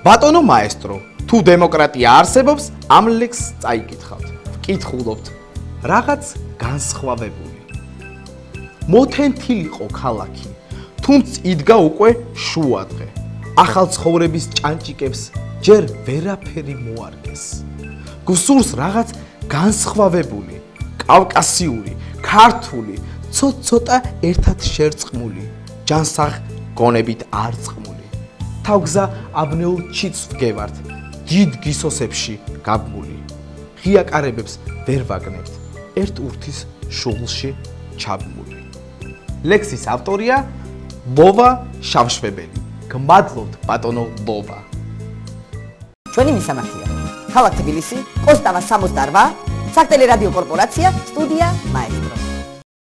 ბატონო მაესტრო, თუ დემოკრატია არსებობს, ამ ლექსს წაიკითხავთ. ვკითხულობთ, რაღაც განსხვავებული. მოთენთილიყო ქალაქი, თუმცა იდგა უკვე შუადღე. ახალ ცხოვრების ჭანჭიკებს ჯერ ვერაფერი მოარგეს. გსურს რაღაც განსხვავებული, კავკასიური, ქართული, ცოტა ერთად შერწყმული, ჯანსაღ გონებით არწყმული. თავგზა აბნეულ ჩიც ვგევართ, დიდ გისოსებში გაბმული. ღია კარებებს ვერ ვაგნებთ, ერთ ურთის შუღლში ჩაბმული. ლექსის ავტორია ლოვა შავშვებელი. გმადლობთ ბატონო ლოვა. ჩვენი მისამართია. ქალაქ თბილისი, კოსტავა 68, საქტელი რადიო კორპორაცია, სტუდია მაესტრო.